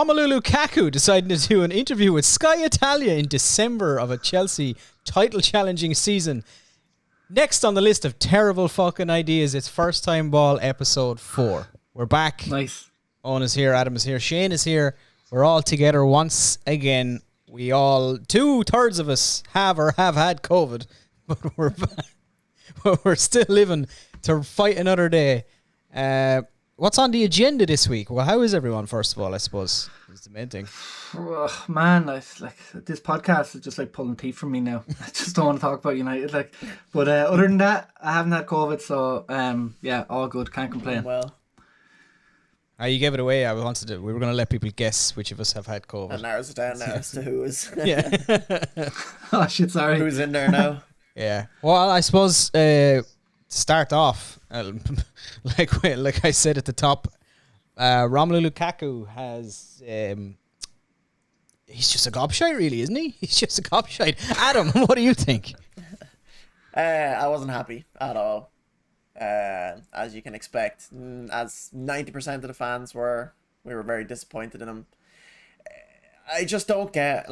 Romelu Lukaku decided to do an interview with Sky Italia in December of a Chelsea title-challenging season. Next on the list of terrible fucking ideas, it's First Time Ball episode 4. We're back. Nice. Owen is here, Adam is here, Shane is here. We're all together once again. We all, 2/3 of us have had COVID, but we're still living to fight another day. What's on the agenda this week? Well, how is everyone, first of all, I suppose, is the main thing. Oh, man, this podcast is just like pulling teeth from me now. I just don't want to talk about United. But other than that, I haven't had COVID, so yeah, all good. Can't complain. Well, you gave it away. We were going to let people guess which of us have had COVID. and narrows it down now as to who is. Yeah. Oh shit, sorry. Who's in there now? Yeah. Well, I suppose to start off, like I said at the top, Romelu Lukaku has. He's just a gobshite, really, isn't he? He's just a gobshite. Adam, what do you think? I wasn't happy at all. As you can expect, as 90% of the fans were, we were very disappointed in him. I just don't get,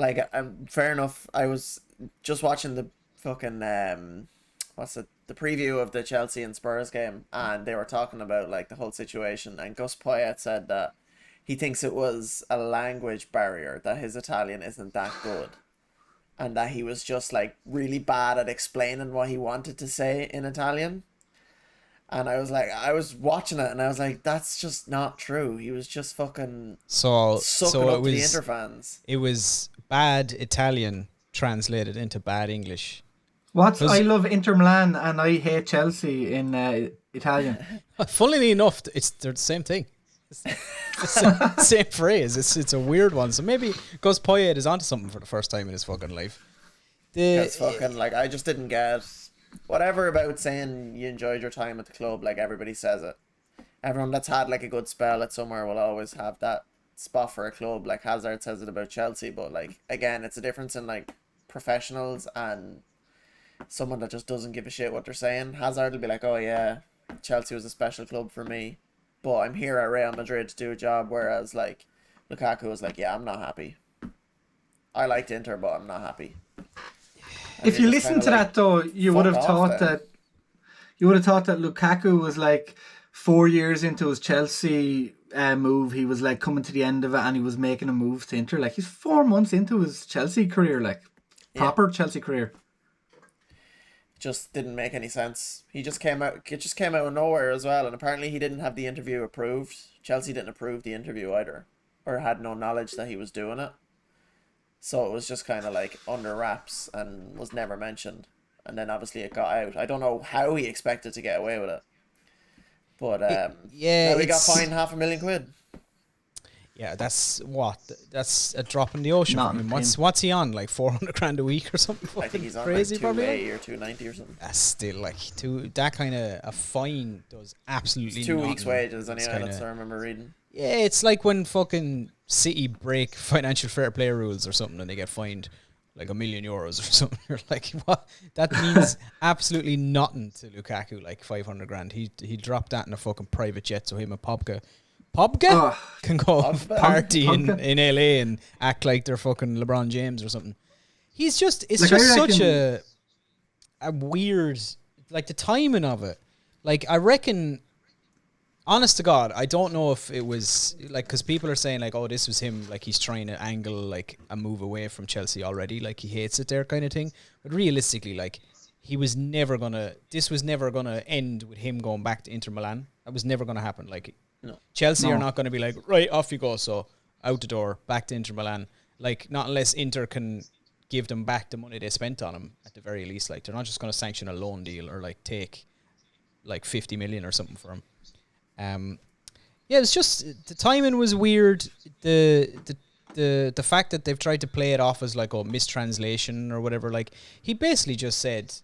fair enough, I was just watching the fucking, the preview of the Chelsea and Spurs game, and they were talking about, the whole situation, and Gus Poyet said that he thinks it was a language barrier, that his Italian isn't that good, and that he was just, really bad at explaining what he wanted to say in Italian. And I was watching it, and I was like, that's just not true. He was just fucking sucking up to the Inter fans. It was bad Italian translated into bad English. I love Inter Milan and I hate Chelsea in Italian. Funnily enough, they're the same thing. It's the same phrase. It's a weird one. So maybe Gus Poyet is onto something for the first time in his fucking life. That's fucking, I just didn't get... Whatever about saying you enjoyed your time at the club, everybody says it. Everyone that's had a good spell at somewhere will always have that spot for a club. Hazard says it about Chelsea, but again, it's a difference in professionals and someone that just doesn't give a shit what they're saying. Hazard will be like, oh yeah, Chelsea was a special club for me, but I'm here at Real Madrid to do a job, whereas Lukaku was yeah, I'm not happy. I liked Inter, but I'm not happy. If you listen to that though, you would have thought that Lukaku was 4 years into his Chelsea move. He was coming to the end of it, and he was making a move to Inter. He's 4 months into his Chelsea career, proper Chelsea career. Just didn't make any sense. It just came out of nowhere as well, and apparently he didn't have the interview approved. Chelsea didn't approve the interview either, or had no knowledge that he was doing it. So it was just kind of under wraps and was never mentioned. And then obviously it got out. I don't know how he expected to get away with it. But now he got fined £500,000. Yeah, that's a drop in the ocean. What's he on? 400 grand a week or something? I think he's on crazy, 280 or 290 or something. That's still that kind of a fine does absolutely it's 2 nothing. weeks' wages anyway. That's what I remember reading. Yeah, it's like when fucking City break financial fair play rules or something, and they get fined €1 million or something. You're what? That means absolutely nothing to Lukaku. 500 grand. He dropped that in a fucking private jet, so him and Pobka can go party in LA and act like they're fucking LeBron James or something. It's just such a weird, the timing of it. I reckon, honest to God, I don't know if it was because people are saying oh, this was him, he's trying to angle a move away from Chelsea already, he hates it there kind of thing. But realistically, this was never gonna end with him going back to Inter Milan. That was never gonna happen. No. Chelsea are not going to be right, off you go, so out the door, back to Inter Milan. Not unless Inter can give them back the money they spent on him at the very least. They're not just going to sanction a loan deal or take 50 million or something for him. Yeah, it's just the timing was weird. The fact that they've tried to play it off as mistranslation or whatever. He basically just said,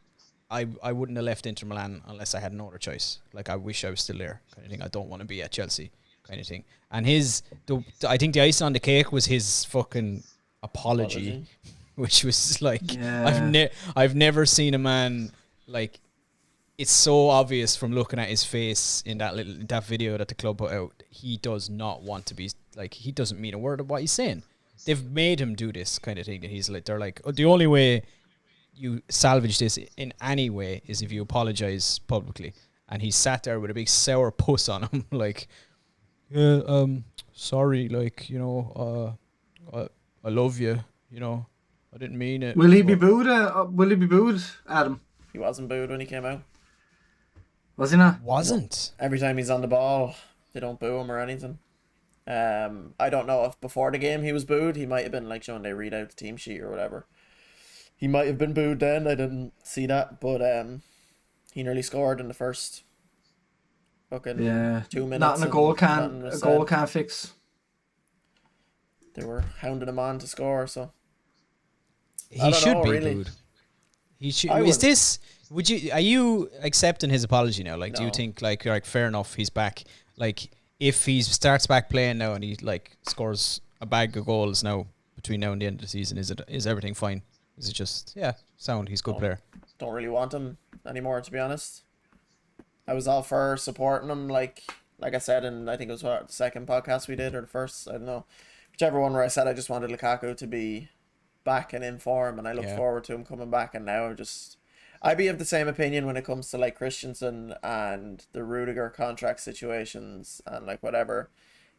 I wouldn't have left Inter Milan unless I had no other choice. I wish I was still there, kind of thing. I don't want to be at Chelsea, kind of thing. And I think the icing on the cake was his fucking apology. Which was I've never seen a man it's so obvious from looking at his face in that video that the club put out. He does not want to be like, he doesn't mean a word of what he's saying. They've made him do this kind of thing, and he's like, they're like, oh, the only way you salvage this in any way is if you apologize publicly. And he sat there with a big sour puss on him, like, yeah, sorry, like, you know, I love you, you know, I didn't mean it. Will he be booed? Will he be booed, Adam? He wasn't booed when he came out. Was he not? Wasn't. Every time he's on the ball, they don't boo him or anything. I don't know if before the game he was booed. He might have been like showing they read out the team sheet or whatever. He might have been booed then. I didn't see that, but he nearly scored in the first fucking 2 minutes. Not in a goal can. A goal can't fix. They were hounding him on to score, so He should be really. booed. He should. I Is wouldn't. this? Would you? Are you accepting his apology now? Like, do you No. think like fair enough? He's back. Like, if he starts back playing now and he like scores a bag of goals now between now and the end of the season, is everything fine? Is it just sound? He's a good No. player. Don't really want him anymore, to be honest. I was all for supporting him, like I said, and I think it was the second podcast we did, or the first, I don't know, whichever one, where I said I just wanted Lukaku to be back and in form, and I look forward to him coming back. And now I'd be of the same opinion when it comes to like Christensen and the Rudiger contract situations and like whatever.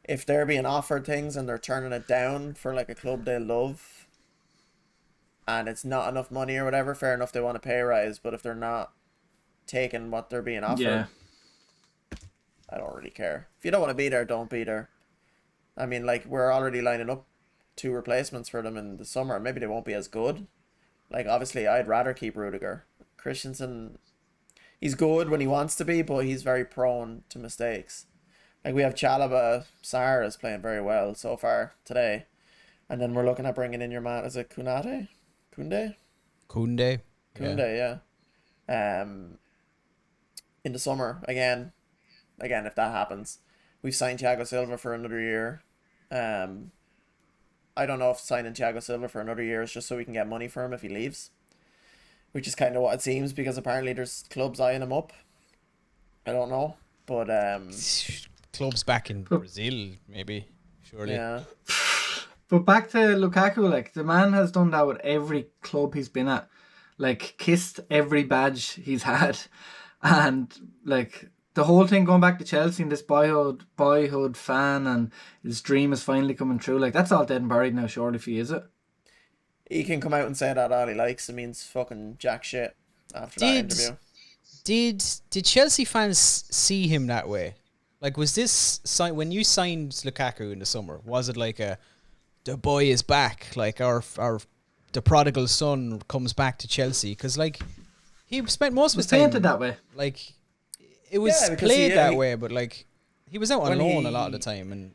If they're being offered things and they're turning it down for like a club they love, and it's not enough money or whatever, fair enough, they want a pay rise. But if they're not taking what they're being offered, I don't really care. If you don't want to be there, don't be there. I mean, like, we're already lining up 2 replacements for them in the summer. Maybe they won't be as good. Like, obviously, I'd rather keep Rudiger. Christensen, he's good when he wants to be, but he's very prone to mistakes. Like, we have Chalobah. Sarr is playing very well so far today. And then we're looking at bringing in your man, is it Kunde? Koundé. Kunde, yeah. In the summer, again, if that happens. We've signed Thiago Silva for another year. I don't know if signing Thiago Silva for another year is just so we can get money for him if he leaves, which is kind of what it seems, because apparently there's clubs eyeing him up. I don't know, but Clubs back in Brazil, maybe, surely. yeah, But back to Lukaku, like, the man has done that with every club he's been at. Like, kissed every badge he's had. And, like, the whole thing going back to Chelsea and this boyhood fan and his dream is finally coming true. Like, that's all dead and buried now, surely, for you, is it? he can come out and say that all he likes. It means fucking jack shit after that interview. Did Chelsea fans see him that way? Like, was this when you signed Lukaku in the summer? Was it like the boy is back, like the prodigal son comes back to Chelsea? Because like he spent most of his time painted that way. Like it was Yeah, because played he- that he- way, but like he was out on When loan a he- lot of the time, and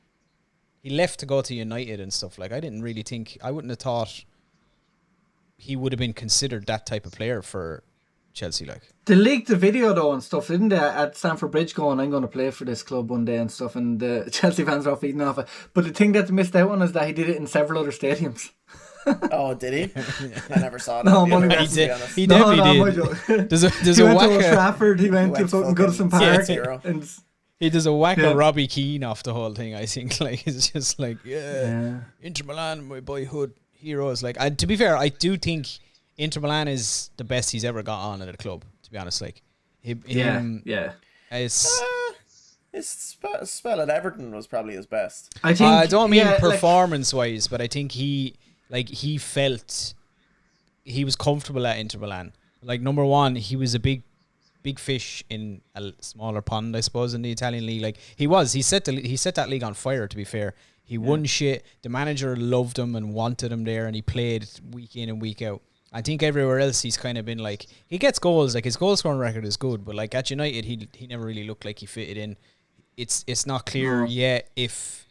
he left to go to United and stuff. Like I wouldn't have thought he would have been considered that type of player for Chelsea. Like They leaked the video though and stuff, didn't they, at Stamford Bridge, going, I'm going to play for this club one day and stuff, and the Chelsea fans are off eating off it. But the thing that they missed out on is that he did it in several other stadiums. Oh, did he? I never saw that. No, the money other back. way, to be honest. He definitely my did. joke. There's a He went to Old whacker. Trafford, he went to fucking Goodison Park. Hero. And He does a whack Yeah. of Robbie Keane off the whole thing. I think like it's just like yeah. Inter Milan, my boyhood heroes. Like, and to be fair, I do think Inter Milan is the best he's ever got on at a club. To be honest, like him, it's. His spell at Everton was probably his best. I think, I don't mean yeah, like, performance wise, but I think he felt he was comfortable at Inter Milan. Like, number one, he was a big fish in a smaller pond, I suppose, in the Italian league. Like he set that league on fire. To be fair, he won shit. The manager loved him and wanted him there, and he played week in and week out. I think everywhere else he's kind of been like, he gets goals. Like his goal scoring record is good, but like at United, he never really looked like he fitted in. It's not clear yet if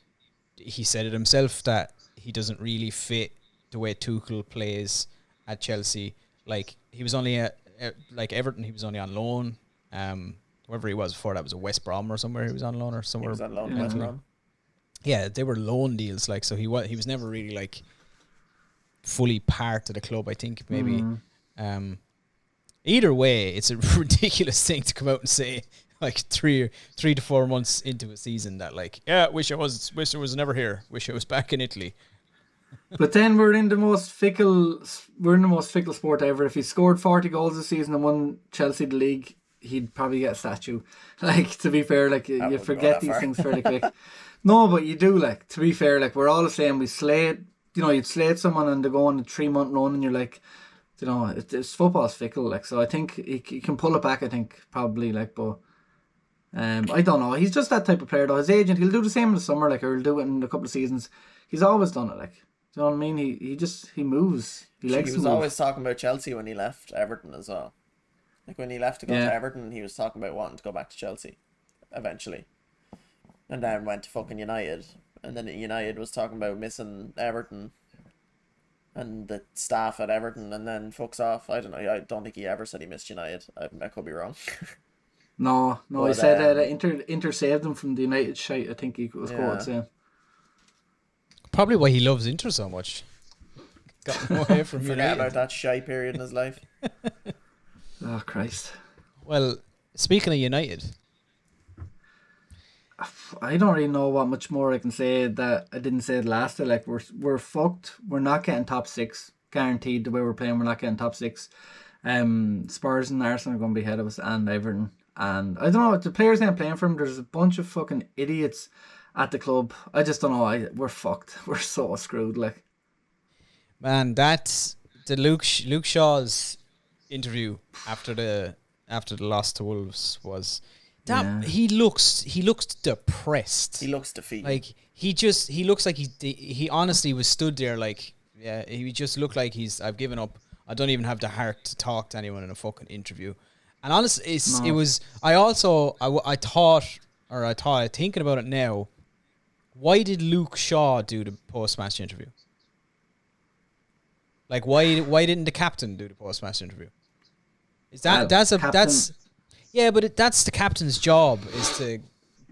he said it himself that he doesn't really fit the way Tuchel plays at Chelsea. Like he was only like Everton, he was only on loan. Wherever he was before that was a West Brom or somewhere he was on loan or He somewhere. was on loan to West Brom. Yeah, they were loan deals. Like so he was never really like fully part of the club. I think maybe. Either way, it's a ridiculous thing to come out and say like 3 to 4 months into a season that like, yeah, wish I was never here. Wish I was back in Italy. But then we're in the most fickle sport ever. If he scored 40 goals this season and won Chelsea the league, he'd probably get a statue. Like, to be fair, like you forget these things fairly quick. No, but you do, like, to be fair, like, we're all the same. We slate, you'd slate someone and they go on a 3-month run and you're like, it's football's fickle, like, so I think he can pull it back, I think, probably, like, but I don't know. He's just that type of player, though. His agent, he'll do the same in the summer, like, or he'll do it in a couple of seasons. He's always done it, like, do you know what I mean? He moves. He likes to move. He was always talking about Chelsea when he left Everton as well. Like, when he left to go to Everton, he was talking about wanting to go back to Chelsea, eventually. And then went to fucking United. And then United was talking about missing Everton and the staff at Everton, and then fucks off. I don't know. I don't think he ever said he missed United. I could be wrong. No. But, he said that Inter saved him from the United shite. I think he was quoted saying. Probably why he loves Inter so much. Got away from Forget United. about that shy period in his life. Oh Christ. Well, speaking of United, I don't really know what much more I can say that I didn't say it last time. Like, we're fucked. We're not getting top 6. Guaranteed the way we're playing, we're not getting top 6. Spurs and Arsenal are going to be ahead of us, and Everton. And I don't know, the players ain't playing for him. There's a bunch of fucking idiots at the club. I just don't know. We're fucked. We're so screwed. Like, man, that's the Luke Shaw's interview after the loss to Wolves was that he looks depressed. He looks defeated. Like he looks like he honestly was stood there like, yeah, he just looked like I've given up. I don't even have the heart to talk to anyone in a fucking interview. And honestly, I thought thinking about it now, why did Luke Shaw do the post-match interview? Like, why didn't the captain do the post-match interview? Is that that's the captain's job.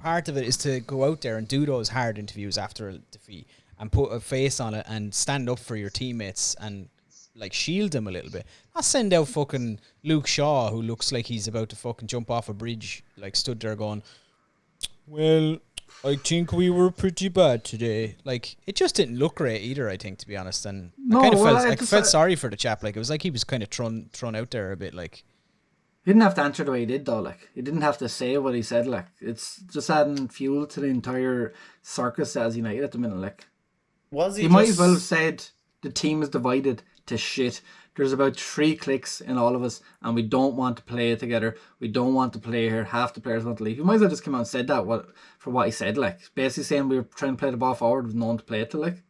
Part of it is to go out there and do those hard interviews after a defeat and put a face on it and stand up for your teammates and like shield them a little bit. Not send out fucking Luke Shaw, who looks like he's about to fucking jump off a bridge, like stood there going, well, I think we were pretty bad today. Like, it just didn't look great either, I think, to be honest. And I felt sorry for the chap. Like, it was like he was kind of thrown out there a bit. Like, he didn't have to answer the way he did, though. Like, he didn't have to say what he said. Like, it's just adding fuel to the entire circus as United at the minute. Like, he might as well have said the team is divided to shit. There's about 3 clicks in all of us, and we don't want to play together. We don't want to play here. Half the players want to leave. You might as well just come out and said that for what he said. Like, basically saying we were trying to play the ball forward with no one to play it to. Like,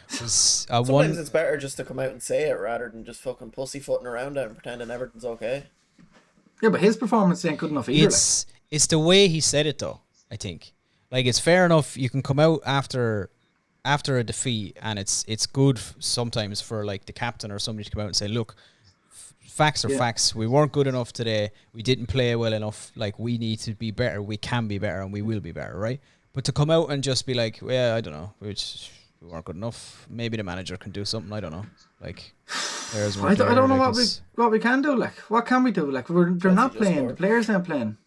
sometimes it's better just to come out and say it rather than just fucking pussyfooting around it and pretending everything's okay. Yeah, but his performance ain't good enough either. It's the way he said it, though. I think, like, it's fair enough. You can come out after a defeat, and it's good sometimes for like the captain or somebody to come out and say, look, facts are facts. We weren't good enough today. We didn't play well enough. Like, we need to be better. We can be better, and we will be better, right? But to come out and just be like, well, I don't know, we weren't good enough. Maybe the manager can do something. I don't know. Like, I don't know what we can do. Like, what can we do? Like, they're not playing. The players aren't playing.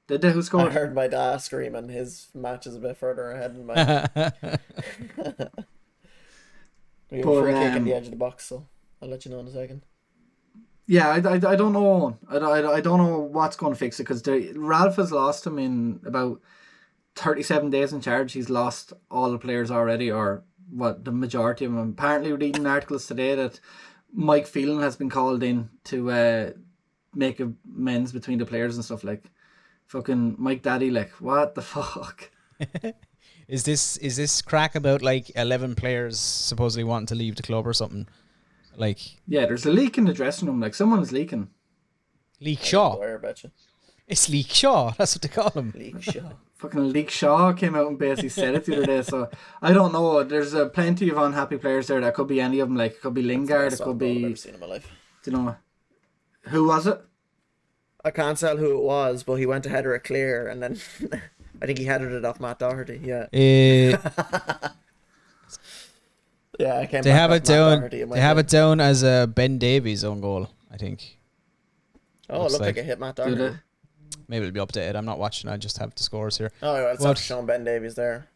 Who scored? I heard my dad screaming. His match is a bit further ahead than mine. We have a free kick at the edge of the box, so I'll let you know in a second. Yeah, I don't know. I don't know what's going to fix it, because Ralph has lost him in about 37 days in charge. He's lost all the players already, or what, the majority of them. Apparently, reading articles today that Mike Phelan has been called in to make amends between the players and stuff. Like, fucking Mike Daddy, like, what the fuck? Is this crack about like 11 players supposedly wanting to leave the club or something? Like, yeah, there's a leak in the dressing room. Like, someone is leaking. Leak Shaw. It's Leak Shaw. That's what they call him. Leak Shaw. Fucking Leak Shaw came out and basically said it the other day. So I don't know. There's plenty of unhappy players there. That could be any of them. Like, it could be Lingard. It could be. I've never seen in my life. Do you know who was it? I can't tell who it was, but he went to header it clear, and then I think he headed it off Matt Doherty. Yeah. Yeah, I came. They have it down. They have it down as a Ben Davies own goal, I think. Oh, it Looks looked like like. it hit Matt Do they? Doherty. Maybe it'll be updated. I'm not watching. I just have the scores here. Oh, well, it's But- after showing Ben Davies there.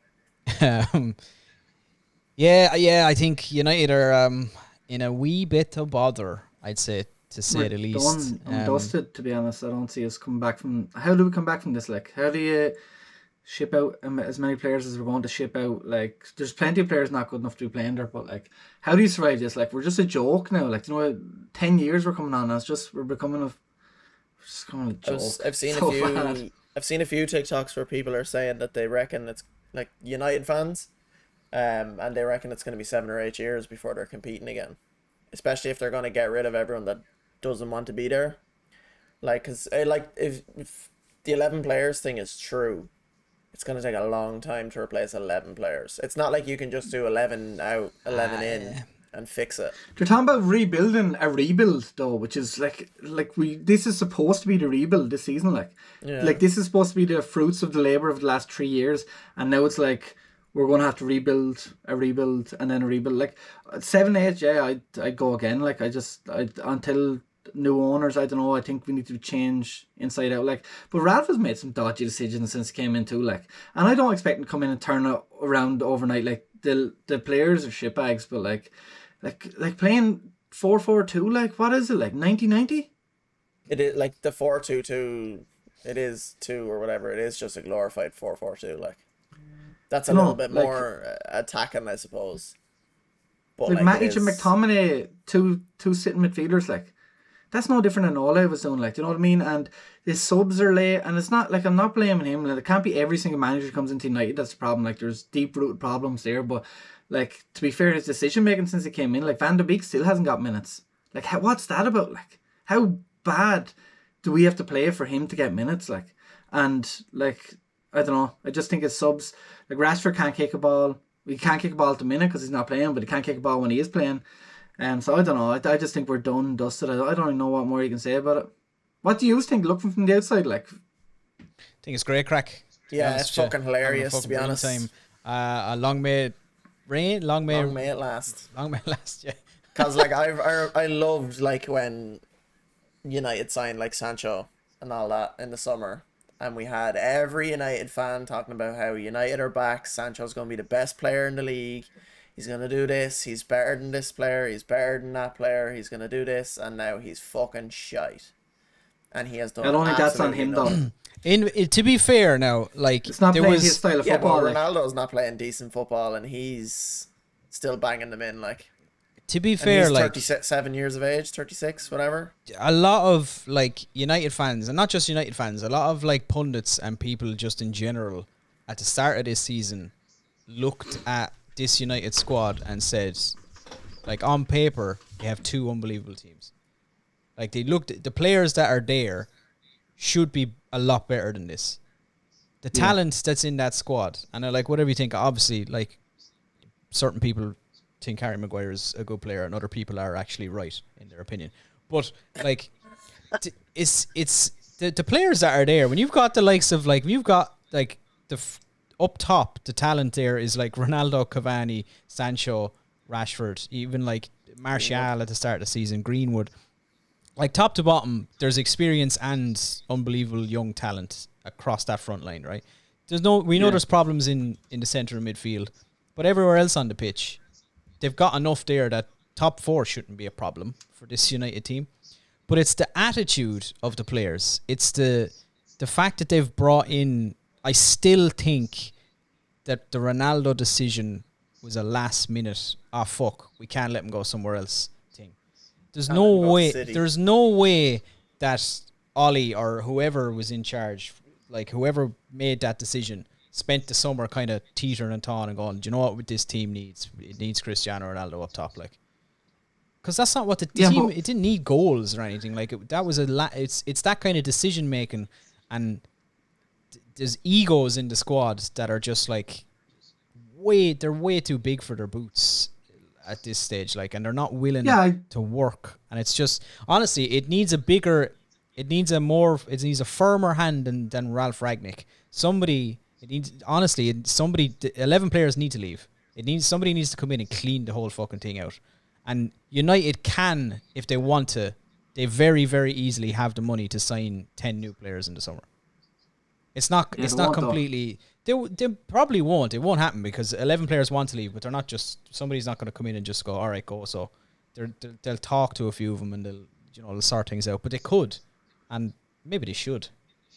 Yeah. I think United are in a wee bit of bother, I'd say, to say We're the least. done and dusted, to be honest. I don't see us coming back from. How do we come back from this? Like, how do you ship out as many players as we're going to ship out? Like, there's plenty of players not good enough to be playing there, but like, how do you survive this? Like, we're just a joke now. Like, 10 years we're coming on. We're becoming a joke. I've seen So a few. bad. I've seen a few TikToks where people are saying that they reckon it's like United fans, and they reckon it's going to be 7 or 8 years before they're competing again, especially if they're going to get rid of everyone that doesn't want to be there. Like, cause if the 11 players thing is true, it's going to take a long time to replace 11 players. It's not like you can just do 11 out, 11 in and fix it. They're talking about rebuilding a rebuild though, which is this is supposed to be the rebuild this season. Like this is supposed to be the fruits of the labor of the last 3 years, and now it's like we're going to have to rebuild, and then a rebuild. Like 7, 8, yeah, I'd go again. Like until new owners, I don't know. I think we need to change inside out. Like, but Ralph has made some dodgy decisions since he came in too. Like, and I don't expect him to come in and turn it around overnight. Like the players are shitbags, but like playing 4-4-2. Like, what is it, like 1990? It is like the 4-2-2. It is 2 or whatever. It is just a glorified 4-4-2. Like, that's a little bit more attacking, I suppose. But like Matic and McTominay, two sitting midfielders. Like, that's no different than Ole was doing. Like, do you know what I mean? And his subs are late, and it's not like I'm not blaming him. Like, it can't be every single manager who comes into United that's the problem. Like, there's deep rooted problems there. But like, to be fair, his decision making since he came in, like Van de Beek still hasn't got minutes. Like, what's that about? Like, how bad do we have to play for him to get minutes? Like, and like, I don't know. I just think his subs, like Rashford can't kick a ball. He can't kick a ball at the minute because he's not playing, but he can't kick a ball when he is playing. So I don't know. I just think we're done, dusted. I don't even know what more you can say about it. What do you think, looking from the outside? Like, I think it's great crack. Yeah, it's fucking hilarious, to be honest. A long may it rain, long may it last. Long may it last, yeah. Because like I loved like when United signed like Sancho and all that in the summer, and we had every United fan talking about how United are back. Sancho's going to be the best player in the league. He's going to do this. He's better than this player. He's better than that player. He's going to do this. And now he's fucking shite. And he has done I don't think that's on him though. To be fair now, like, it's not playing his style of football. Yeah, but Ronaldo's not playing decent football, and he's still banging them in. Like, to be fair, he's like 37 years of age, 36, whatever. A lot of like United fans, and not just United fans, a lot of like pundits and people just in general at the start of this season looked at this United squad and said, like, on paper, they have 2 unbelievable teams. Like, they looked at the players that are there should be a lot better than this. The talent that's in that squad, and I like whatever you think. Obviously, like, certain people think Harry Maguire is a good player, and other people are actually right in their opinion. But like, it's the players that are there. When you've got the likes of like, you've got like up top, the talent there is like Ronaldo, Cavani, Sancho, Rashford, even like Martial at the start of the season, Greenwood. Like, top to bottom, there's experience and unbelievable young talent across that front line, right? We know there's problems in the centre of midfield, but everywhere else on the pitch, they've got enough there that top 4 shouldn't be a problem for this United team. But it's the attitude of the players. It's the fact that they've brought in. I still think that the Ronaldo decision was a last minute, fuck, we can't let him go somewhere else thing. There's no way that Ollie or whoever was in charge, like whoever made that decision, spent the summer kind of teetering and tawing and going, do you know what this team needs? It needs Cristiano Ronaldo up top, like. Because that's not what the team. It didn't need goals or anything. Like, that was it's that kind of decision making, and there's egos in the squad that are just like they're way too big for their boots at this stage. Like, and they're not willing to work. And it's just, honestly, it needs a firmer hand than Ralph Ragnick. 11 players need to leave. Somebody needs to come in and clean the whole fucking thing out. And United can, if they want to, they very, very easily have the money to sign 10 new players in the summer. It's not completely. They probably won't. It won't happen because 11 players want to leave, but they're not just. Somebody's not going to come in and just go, all right, go. So they'll talk to a few of them and they'll sort things out. But they could, and maybe they should,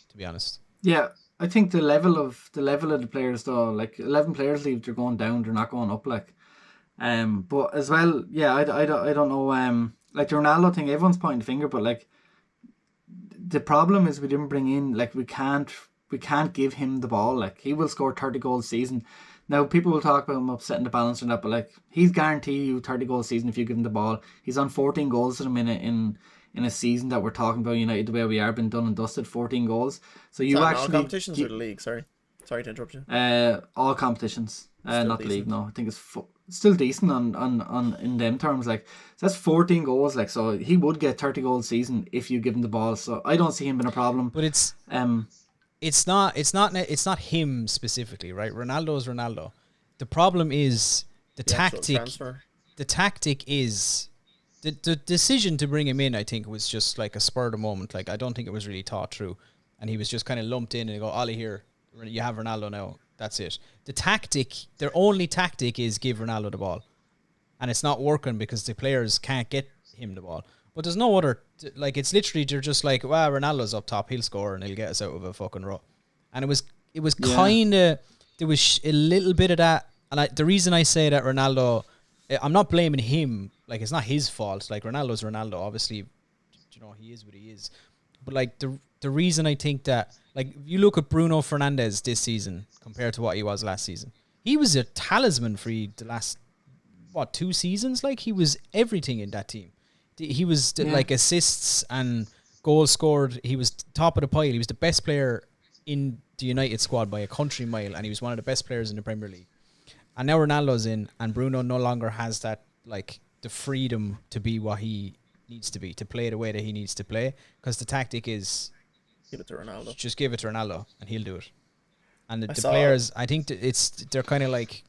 to be honest. Yeah, I think the level of the players though, like 11 players leave, they're going down. They're not going up. Like, but as well, yeah, I don't know. Like the Ronaldo thing, everyone's pointing the finger, but like the problem is we didn't bring in, like we can't give him the ball. Like he will score 30 goals a season. Now people will talk about him upsetting the balance and that, but like he's guaranteed you 30 goals a season if you give him the ball. He's on 14 goals at a minute in a season that we're talking about United the way we are, been done and dusted, 14 goals. So you actually all competitions or the league? Sorry to interrupt you. All competitions, not the league. decent. No, I think it's still decent on in them terms. Like so that's 14 goals. Like so he would get 30 goals a season if you give him the ball. So I don't see him being a problem. But it's not him specifically, right? Ronaldo is Ronaldo. The problem is the tactic. Transfer. The tactic is the decision to bring him in. I think was just like a spur of the moment. Like I don't think it was really thought through, and he was just kind of lumped in and go, Ollie, here, you have Ronaldo now. That's it. The tactic, their only tactic is give Ronaldo the ball, and it's not working because the players can't get him the ball. But there's no other, like, it's literally, they're just like, well, Ronaldo's up top, he'll score and he'll get us out of a fucking rut. And it was kind of, there was a little bit of that. And the reason I say that Ronaldo, I'm not blaming him, like, it's not his fault. Like, Ronaldo's Ronaldo, obviously, he is what he is. But, like, the reason I think that, like, if you look at Bruno Fernandes this season compared to what he was last season, he was a talisman for the last, 2 seasons? Like, he was everything in that team. He was like assists and goals scored. He was top of the pile. He was the best player in the United squad by a country mile, and he was one of the best players in the Premier League. And now Ronaldo's in, and Bruno no longer has that, like, the freedom to be what he needs to be, to play the way that he needs to play, because the tactic is Give it to Ronaldo. just give it to Ronaldo and he'll do it. And the players, I think they're kind of like,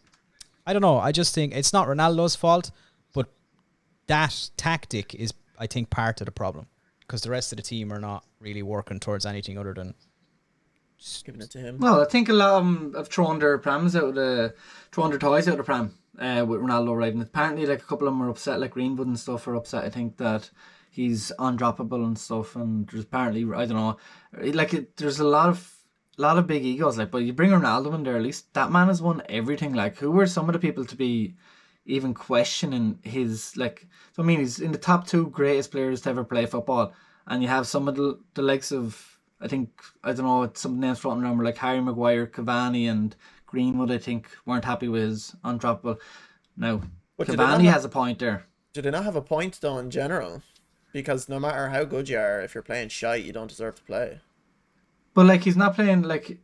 I don't know. I just think it's not Ronaldo's fault, but that tactic is, I think, part of the problem, because the rest of the team are not really working towards anything other than Just giving it to him. Well, I think a lot of them have thrown their toys out of the pram with Ronaldo arriving. Apparently, like, a couple of them are upset, like Greenwood and stuff are upset, I think, that he's undroppable and stuff. And there's apparently, I don't know, like, there's a lot of big egos, like, but you bring Ronaldo in there, at least that man has won everything. Like, who were some of the people to be even questioning his, like, so I mean, he's in the top 2 greatest players to ever play football, and you have some of the likes of, I don't know, some names floating around were like Harry Maguire, Cavani and Greenwood, I think, weren't happy with his undroppable. Now, But Cavani has a point there. Do they not have a point, though, in general? Because no matter how good you are, if you're playing shite, you don't deserve to play. But, like, he's not playing, like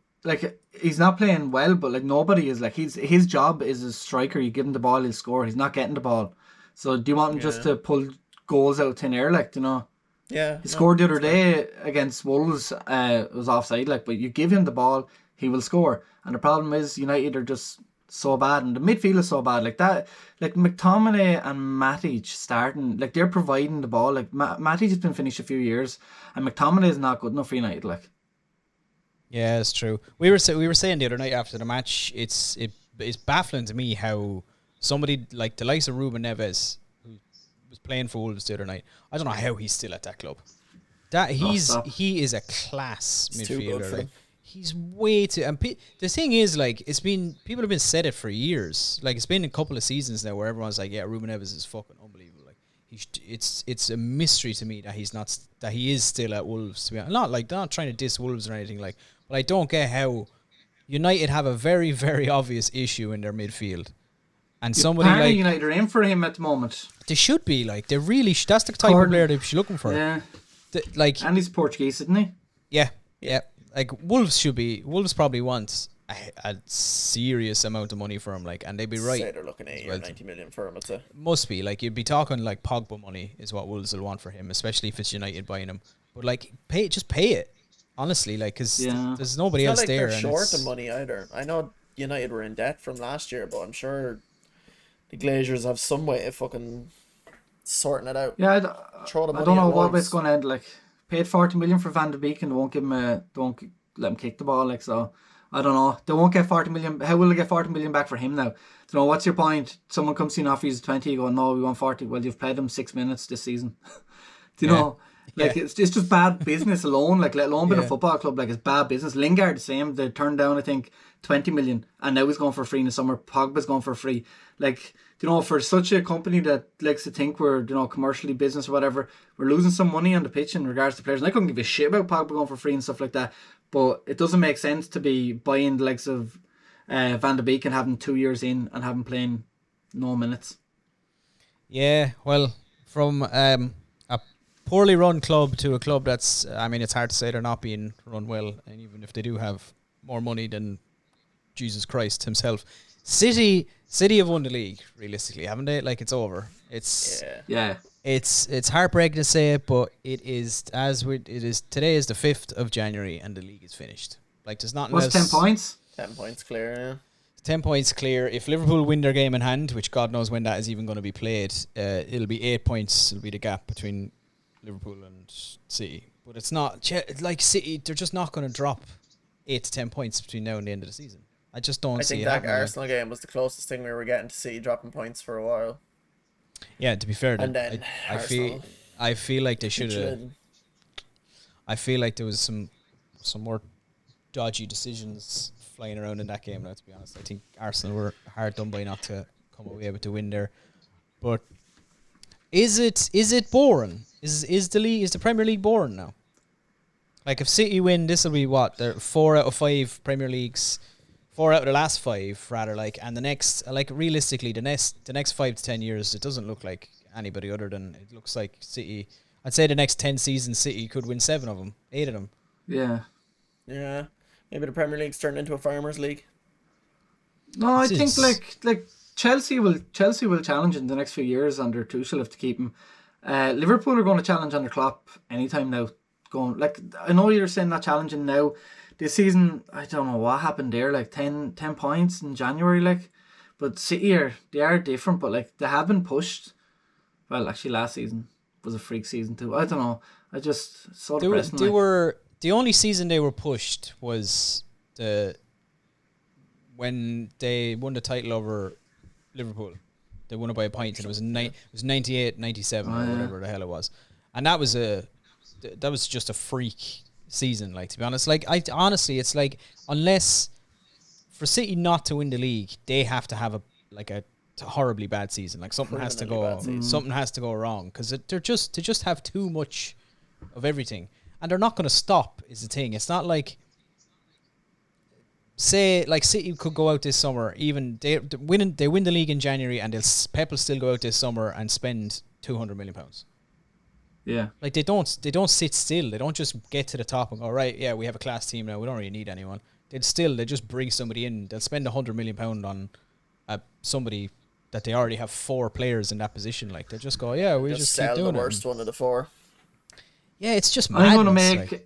he's not playing well, but, like, nobody is. Like, his job is a striker. You give him the ball, he'll score. He's not getting the ball. So do you want him just to pull goals out of thin air, like, Yeah. He scored the other day against Wolves. It was offside, like, but you give him the ball, he will score. And the problem is United are just so bad, and the midfield is so bad. Like that, like McTominay and Matic starting, like, they're providing the ball. Like Matic has been finished a few years, and McTominay is not good enough for United. Like, yeah, it's true. We were saying the other night after the match, it's baffling to me how somebody like the likes of Ruben Neves, who was playing for Wolves the other night, I don't know how he's still at that club. That he is a class midfielder. Like, he's way too. And the thing is, like, people have been said it for years. Like, it's been a couple of seasons now where everyone's like, yeah, Ruben Neves is fucking unbelievable. Like, it's a mystery to me that he is still at Wolves. To be honest. Not trying to diss Wolves or anything, like, but I don't get how United have a very, very obvious issue in their midfield. And somebody apparently like United are in for him at the moment. They should be, like, they really that's the type of player they should be looking for. Yeah. Like, and he's Portuguese, isn't he? Yeah. Like, Wolves probably want a serious amount of money for him, like, and they'd be right. Say they're looking at 80 or 90 million for him, I'd say. Must be, like, you'd be talking like Pogba money is what Wolves will want for him, especially if it's United buying him. But, like, pay it, honestly, like, because there's nobody else there. They're short of money either. I know United were in debt from last year, but I'm sure the Glazers have some way of fucking sorting it out. Yeah, Throw the I money don't know at what way Wolves. it's going to end. Like, paid 40 million for Van de Beek and they won't give him let him kick the ball. Like, so I don't know. They won't get 40 million. How will they get 40 million back for him now? You know, what's your point? Someone comes in and offers you 20, you go, no, we want 40. Well, you've played him 6 minutes this season. Do you know? Like, Yeah. it's just bad business alone. Like, let alone being a Yeah. football club, like, it's bad business. Lingard, the same. They turned down, I think, 20 million, and now he's going for free in the summer. Pogba's going for free. Like, you know, for such a company that likes to think we're, you know, commercially business or whatever, we're losing some money on the pitch in regards to players. And I couldn't give a shit about Pogba going for free and stuff like that. But it doesn't make sense to be buying the likes of Van de Beek and having 2 years in and having playing no minutes. Yeah, well, from a poorly run club to a club that's, I mean, it's hard to say they're not being run well, and even if they do have more money than Jesus Christ himself. City have won the league, realistically, haven't they? Like, it's over. It's Yeah. it's heartbreaking to say it, but it is today is the 5th of January and the league is finished. Like, there's nothing What's else. 10 points? 10 points clear, yeah. 10 points clear. If Liverpool win their game in hand, which God knows when that is even going to be played, it'll be 8 points. It'll be the gap between Liverpool and City. But it's not like City. They're just not going to drop 8 to 10 points between now and the end of the season. I just don't I see think it that happening. Arsenal game was the closest thing we were getting to see dropping points for a while. Yeah, to be fair, And then I feel like they should have. Arsenal. I feel like there was some more dodgy decisions flying around in that game. Now, to be honest, I think Arsenal were hard done by not to come away with the win there. But is it boring? Is the Premier League boring now? Like, if City win, this will be what? They're 4 out of 5 Premier Leagues, 4 out of the last 5 rather. Like, and the next, like, realistically, the next 5 to 10 years, it doesn't look like anybody other than, it looks like City. I'd say the next 10 seasons, City could win 7 of them, 8 of them. Yeah. Yeah. Maybe the Premier League's turned into a farmers' league. No, I This think is- like Chelsea will challenge in the next few years under Tuchel if to keep him. Liverpool are going to challenge under Klopp anytime now. Going, like, I know you're saying not challenging now. This season, I don't know what happened there. Like 10 points in January, like. But City they are different, but like they have been pushed. Well, actually, last season was a freak season too. I don't know. I just so depressing. They were the only season they were pushed was when they won the title over Liverpool. They won it by a point, and it was 98, 97 or whatever the hell it was, and that was just a freak season. Like, to be honest, like, it's like, unless for City not to win the league, they have to have a horribly bad season. Like, something has to go wrong, because they just have too much of everything, and they're not going to stop. Is the thing. It's not like, say, like, City could go out this summer, even they win the league in January, and Pep will still go out this summer and spend £200 million. Yeah. Like, they don't sit still. They don't just get to the top and go, right, yeah, we have a class team now, we don't really need anyone. They just bring somebody in. They'll spend £100 million on somebody that they already have 4 players in that position. Like, they just go, yeah, we just keep sell doing the it. worst one of the 4. Yeah, it's just madness. I'm going to make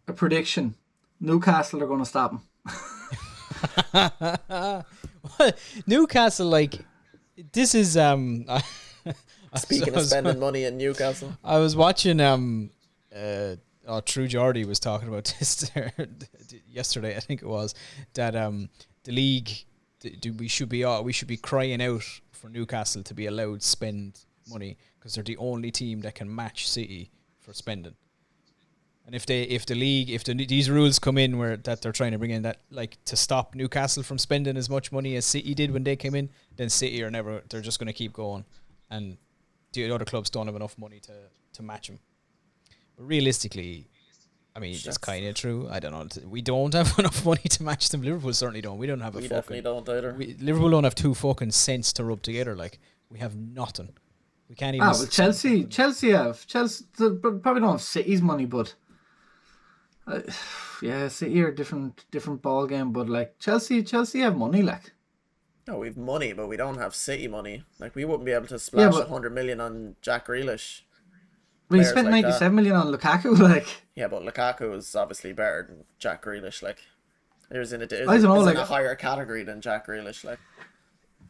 a prediction. Newcastle are going to stop him. Newcastle, like, this is Speaking of spending money in Newcastle, I was watching True Geordie was talking about this yesterday, I think it was, that the league, we should be crying out for Newcastle to be allowed to spend money, because they're the only team that can match City for spending. And if these rules come in that they're trying to bring in, that, like, to stop Newcastle from spending as much money as City did when they came in, then City they're just going to keep going, and the other clubs don't have enough money to match them. But realistically, I mean, it's kind of true. I don't know. We don't have enough money to match them. Liverpool certainly don't. We don't have definitely don't either. Liverpool don't have 2 fucking cents to rub together. Like, we have nothing. We can't even. Well, Chelsea they probably don't have City's money, but yeah, City are different ball game. But like Chelsea have money, like. No, we've money, but we don't have City money. Like, we wouldn't be able to splash $100 million on Jack Grealish. We spent 97 million on Lukaku, like. Yeah, but Lukaku is obviously better than Jack Grealish. Like, there's in a I don't know, like, a higher category than Jack Grealish. Like,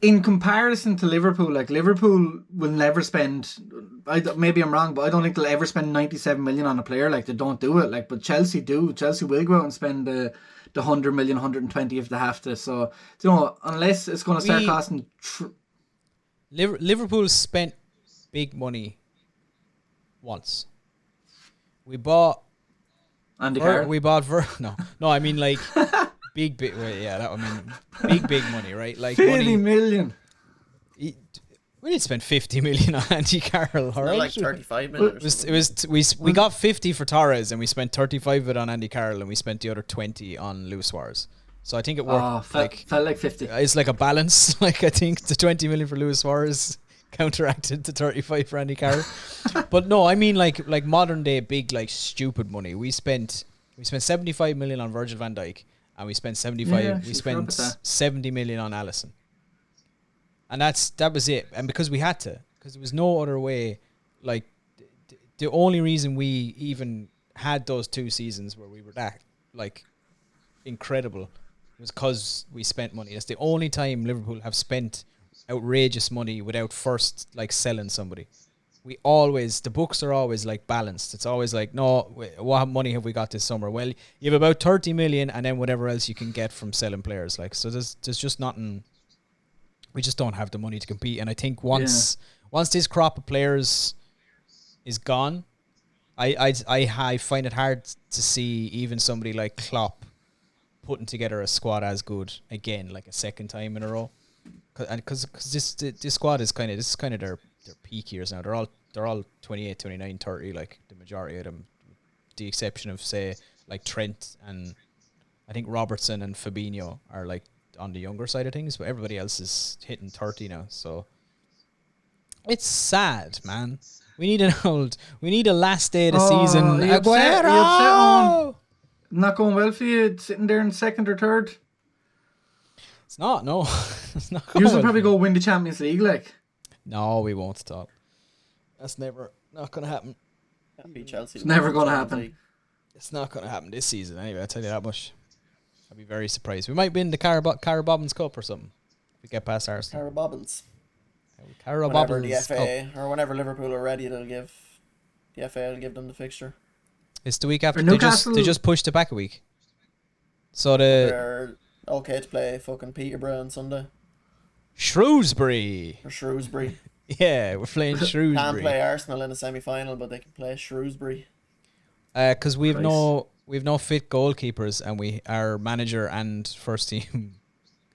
in comparison to Liverpool, like Liverpool will never spend. Maybe I'm wrong, but I don't think they'll ever spend 97 million on a player. Like they don't do it. Like, but Chelsea do. Chelsea will go out and spend the 100 million, 120 if they have to. So unless it's going to start costing. Liverpool spent big money once. We bought Andy Carroll. We bought no. I mean like. Big, yeah, that would mean big money, right? Like 50 million. We didn't spend 50 million on Andy Carroll, all right? Like 35 million. We got 50 for Torres, and we spent 35 of it on Andy Carroll, and we spent the other 20 on Luis Suarez. So I think it worked. Felt like 50. It's like a balance. Like I think the 20 million for Luis Suarez counteracted the 35 for Andy Carroll. But no, I mean like modern day big like stupid money. We spent 75 million on Virgil van Dijk. And we spent 75. Yeah, we spent 70 million on Alisson, and that was it. And because we had to, because there was no other way. Like the only reason we even had those 2 seasons where we were that like incredible was because we spent money. It's the only time Liverpool have spent outrageous money without first like selling somebody. The books are always like balanced. It's always like, no, what money have we got this summer? Well, you have about 30 million and then whatever else you can get from selling players. Like, so there's just nothing. We just don't have the money to compete. And I think once this crop of players is gone, I find it hard to see even somebody like Klopp putting together a squad as good again, like a second time in a row. Because this squad is kind of their peak years now. They're all 28, 29, 30, like the majority of them, the exception of say like Trent and I think Robertson and Fabinho are like on the younger side of things, but everybody else is hitting 30 now. So it's sad, man. We need a last day of the season. Aguero! Not going well for you sitting there in second or third. It's not, no. It's not going You should well probably go win the Champions League, like. No, we won't stop. That's not going to happen. Can't beat Chelsea. It's never going to happen. It's not going to happen this season anyway, I'll tell you that much. I'd be very surprised. We might win the Cara-Bobbins Cup or something. If we get past Arsenal. Cara-Bobbins. Cara-Bobbins the FA, Cup. or whenever Liverpool are ready, the FA will give them the fixture. It's the week after. Newcastle, they just pushed it back a week. So they're okay to play fucking Peterborough on Sunday. Shrewsbury. Or Shrewsbury. Yeah, we're playing Shrewsbury. Can't play Arsenal in a semi-final, but they can play Shrewsbury. Because we have no fit goalkeepers, and our manager and first team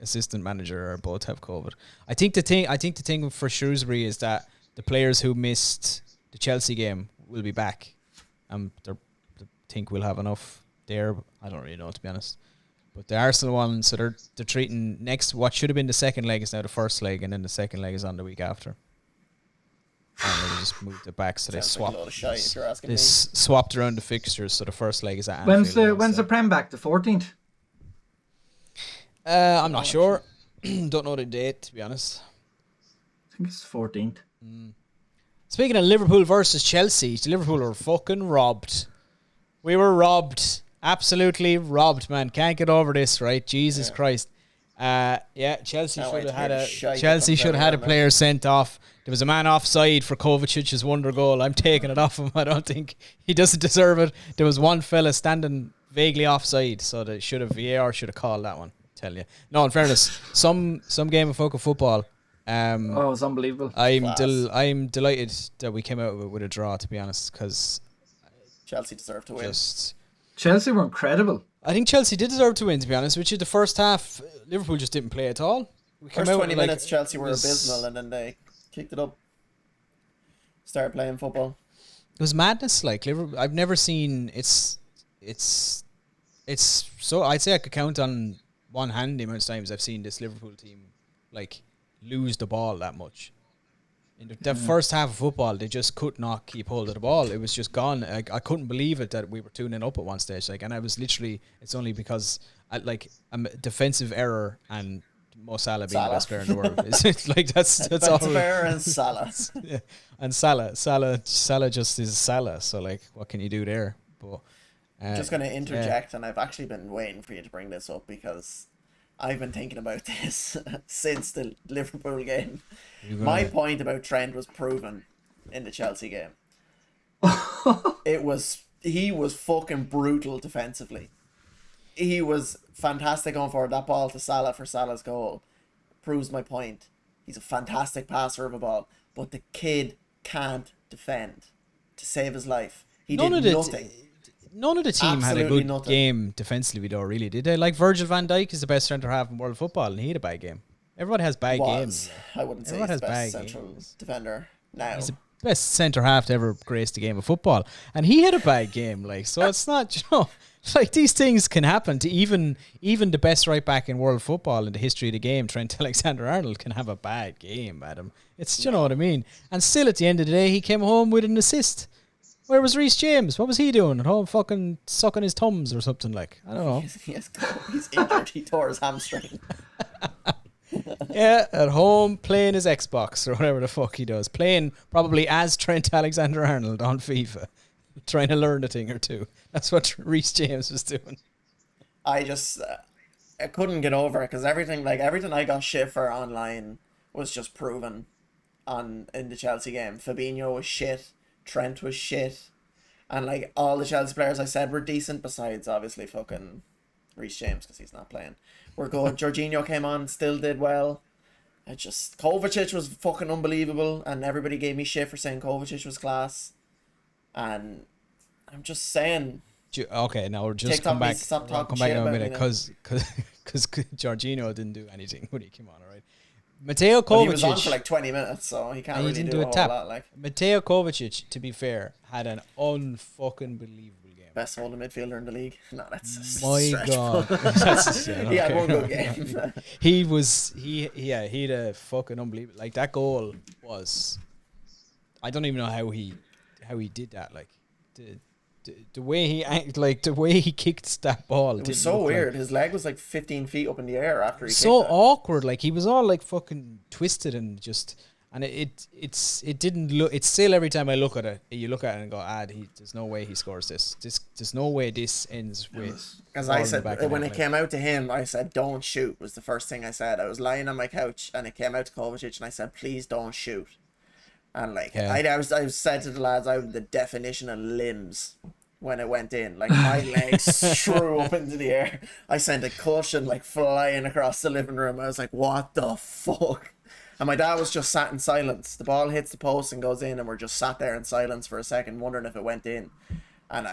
assistant manager are both have COVID. I think the thing for Shrewsbury is that the players who missed the Chelsea game will be back. They think we'll have enough there. I don't really know, to be honest. But the Arsenal one, so they're treating what should have been the second leg is now the first leg, and then the second leg is on the week after. And they just moved it back, so they swapped. Swapped around the fixtures, so the first leg is at Anfield. When's the Prem back? The 14th. I'm not sure. Don't know the date, to be honest. I think it's 14th. Speaking of Liverpool versus Chelsea, Liverpool were fucking robbed. We were robbed. Absolutely robbed, man. Can't get over this, right? Jesus Christ. Chelsea should have had a player sent off. There was a man offside for Kovacic's wonder goal. I'm taking it off him. I don't think he doesn't deserve it. There was one fella standing vaguely offside, so VAR should have called that one. Tell you. No, in fairness, some game of fucking football. It's unbelievable. I'm delighted that we came out with a draw, to be honest, because Chelsea deserved to win. Chelsea were incredible. I think Chelsea did deserve to win, to be honest. Which is the first half, Liverpool just didn't play at all. First 20 minutes, Chelsea were abysmal, and then they kicked it up. Started playing football. It was madness. Like Liverpool, I've never seen. It's so. I'd say I could count on one hand the amount of times I've seen this Liverpool team like lose the ball that much. In the first half of football, they just could not keep hold of the ball. It was just gone. I couldn't believe it that we were 2-0 up at one stage. Like, and I was literally. It's only because a defensive error and Mo Salah being the best player in the world. It's like that's all. Defensive error and Salah. Yeah, and Salah just is Salah. So like, what can you do there? But just going to interject, and I've actually been waiting for you to bring this up because I've been thinking about this since the Liverpool game. You My gonna- point about Trent was proven in the Chelsea game. He was fucking brutal defensively. He was fantastic going forward. That ball to Salah for Salah's goal proves my point. He's a fantastic passer of a ball, but the kid can't defend to save his life. He None did of nothing. None of the team had a Absolutely good nothing. game defensively, though, really, did they? Like, Virgil van Dijk is the best centre half in world football, and he had a bad game. Everyone has bad games. I wouldn't say Everyone he's the has best bad central games. defender now. He's the best centre half to ever grace the game of football, and he had a bad game. Like, so it's not, like these things can happen to even the best right back in world football in the history of the game. Trent Alexander-Arnold can have a bad game, Adam. It's you know what I mean. And still, at the end of the day, he came home with an assist. Where was Reece James? What was he doing at home? Fucking sucking his thumbs or something like. I don't know. He's injured. He tore his hamstring. Yeah, at home playing his Xbox or whatever the fuck he does. Playing probably as Trent Alexander-Arnold on FIFA. Trying to learn a thing or two. That's what Reece James was doing. I couldn't get over it because everything I got shit for online was just proven in the Chelsea game. Fabinho was shit. Trent was shit. And like all the Chelsea players I said were decent besides obviously fucking Reece James because he's not playing. We're good. Jorginho came on, still did well. Kovacic was fucking unbelievable and everybody gave me shit for saying Kovacic was class. And I'm just saying. Okay, now we're just TikTok come back. needs to stop talking Come back shit in a about minute me now. because Jorginho didn't do anything when he came on. All right, Mateo But he was on Kovacic. for like 20 minutes, so he can't and he really didn't do do a a whole tap. lot. Like Mateo Kovacic, to be fair, had an unfucking believable game. best holding midfielder in the league. No, that's a My stretch. God, That's, yeah, He had okay. one good game. he had a fucking unbelievable. Like that goal was. I don't even know how he did that. Like the way he the way he kicked that ball. It was so weird. His leg was like 15 feet up in the air after he So kicked it. awkward. Like he was all like fucking twisted and just. And it didn't look. It's still every time I look at it, you look at it and go, there's no way he scores this. There's no way this ends with. Because ball I in the back said, of when net, it like. came out to him, I said, don't shoot, was the first thing I said. I was lying on my couch and it came out to Kovacic and I said, please don't shoot. And like, Yeah. I said to the lads, I was the definition of limbs when it went in. Like, my legs threw up into the air. I sent a cushion like flying across the living room. I was like, what the fuck? And my dad was just sat in silence. The ball hits the post and goes in and we're just sat there in silence for a second, wondering if it went in. And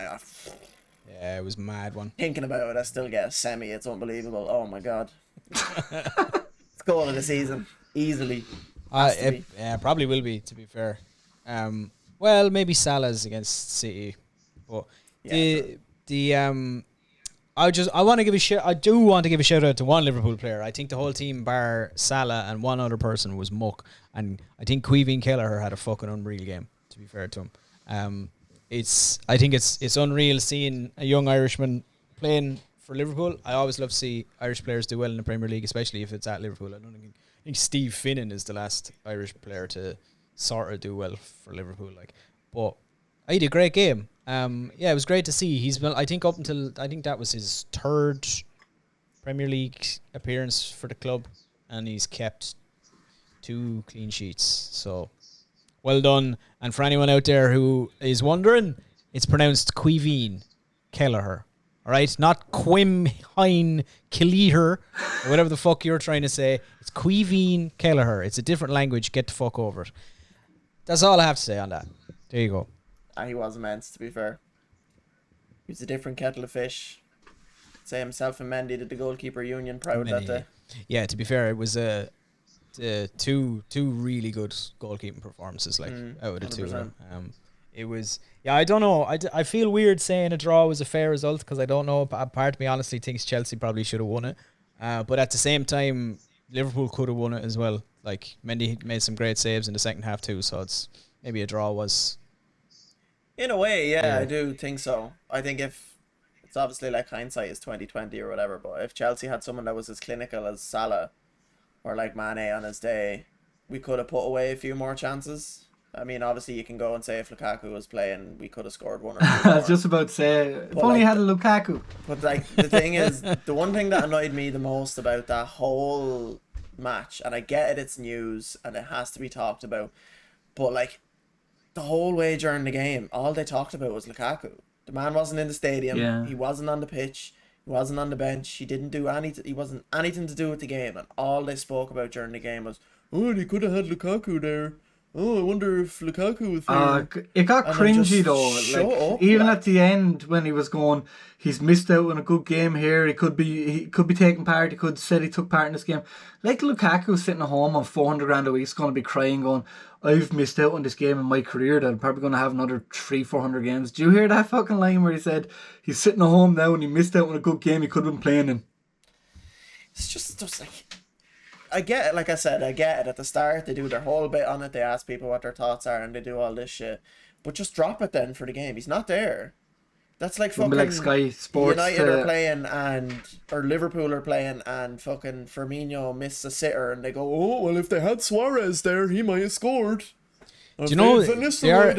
Yeah, it was a mad one. thinking about it, I still get a semi. It's unbelievable. Oh my god. It's goal of the season. Easily. Has to be. Yeah, probably will be. To be fair, well, maybe Salah's against City, but Yeah, I want to give a shout. I do want to give a shout out to one Liverpool player. I think the whole team, bar Salah and one other person, was muck, and I think Queeveen Kelleher had a fucking unreal game. To be fair to him, I think it's unreal seeing a young Irishman playing for Liverpool. I always love to see Irish players do well in the Premier League, especially if it's at Liverpool. I think Steve Finnan is the last Irish player to sort of do well for Liverpool. Like, but he did a great game. Yeah, it was great to see. He's been, I think that was his third Premier League appearance for the club, and he's kept 2 clean sheets. So well done. And for anyone out there who is wondering, it's pronounced Queeveen Kelleher. All right, not Quim Hein Kelleher or whatever the fuck you're trying to say. It's Queeveen Kelleher. It's a different language. Get the fuck over it. That's all I have to say on that. There you go. He was immense, to be fair. He was a different kettle of fish. Say himself and Mendy did the goalkeeper union proud that day. Yeah, to be fair, it was two really good goalkeeping performances, like out of the two of them. It was, yeah, I don't know. I feel weird saying a draw was a fair result because I don't know. A part of me honestly thinks Chelsea probably should have won it. But at the same time, Liverpool could have won it as well. Like, Mendy made some great saves in the second half too, so it's maybe a draw was... In a way, yeah, I do think so. I think if it's obviously like hindsight is 2020 or whatever, but if Chelsea had someone that was as clinical as Salah or like Mane on his day, we could have put away a few more chances. I mean, obviously you can go and say if Lukaku was playing, we could have scored one or two I was more. just about to say, if But, only like, had a Lukaku. But like the thing is, the one thing that annoyed me the most about that whole match, and I get it, it's news and it has to be talked about, but like the whole way during the game, all they talked about was Lukaku. The man wasn't in the stadium. Yeah. He wasn't on the pitch. He wasn't on the bench. He didn't do anything. He wasn't anything to do with the game, and all they spoke about during the game was, "Oh, they could have had Lukaku there. Oh, I wonder if Lukaku was there." It got And then cringy just though. shut Like up, even lad. at the end when he was going, he's missed out on a good game here. He could be taking part. He could said he took part in this game. Like Lukaku sitting at home on 400 grand a week, is going to be crying, going, "I've missed out on this game in my career. That I'm probably going to have another 300-400 games." Do you hear that fucking line where he said he's sitting at home now and he missed out on a good game he could have been playing in? It's just like, I get it. Like I said, I get it. At the start, they do their whole bit on it. They ask people what their thoughts are, and they do all this shit. But just drop it then for the game. He's not there. That's like Wouldn't fucking be like Sky Sports. United are playing or Liverpool are playing, and fucking Firmino missed a sitter, and they go, "Oh well, if they had Suarez there, he might have scored." Do you know they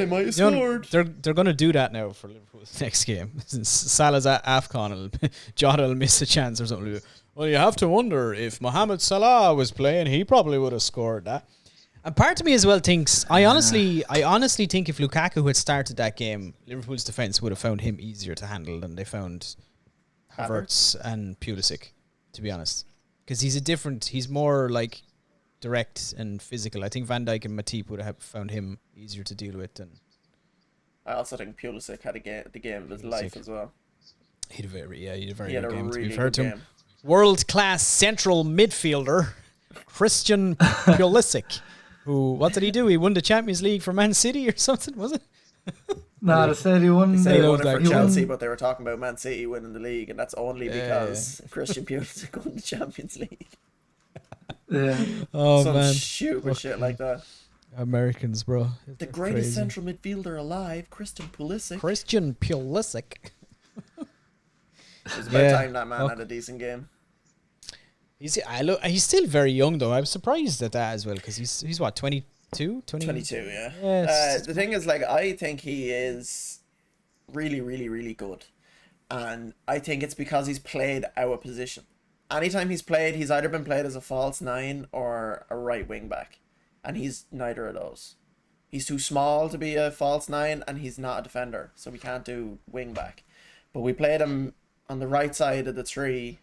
might have scored. They're going to do that now for Liverpool's next game. Salah's at AFCON, Jota will miss a chance or something. Well, you have to wonder if Mohamed Salah was playing, he probably would have scored that. And part of me as well thinks, I honestly think if Lukaku had started that game, Liverpool's defence would have found him easier to handle than they found Havertz and Pulisic, to be honest. Because he's more like direct and physical. I think Van Dijk and Matip would have found him easier to deal with than. I also think Pulisic had the game of his life as well. He had a very good a game. really We've heard good him. game. World-class central midfielder, Christian Pulisic, who, what did he do? He won the Champions League for Man City or something, was it? No, they said he won. They They won love it for that Chelsea, game. but they were talking about Man City winning the league, and that's only because Christian Pulisic won the Champions League. Yeah. Oh, Some man. stupid shit like that. Americans, bro. The They're greatest crazy. central midfielder alive, Christian Pulisic. Christian Pulisic. It was about Yeah. time that man had a decent game. He's still very young, though. I'm surprised at that as well, because he's what, 22? 22, yeah. Yes. The thing is, like, I think he is really, really, really good. And I think it's because he's played our position. Anytime he's played, he's either been played as a false nine or a right wing back. And he's neither of those. He's too small to be a false nine, and he's not a defender, so we can't do wing back. But we played him on the right side of the tree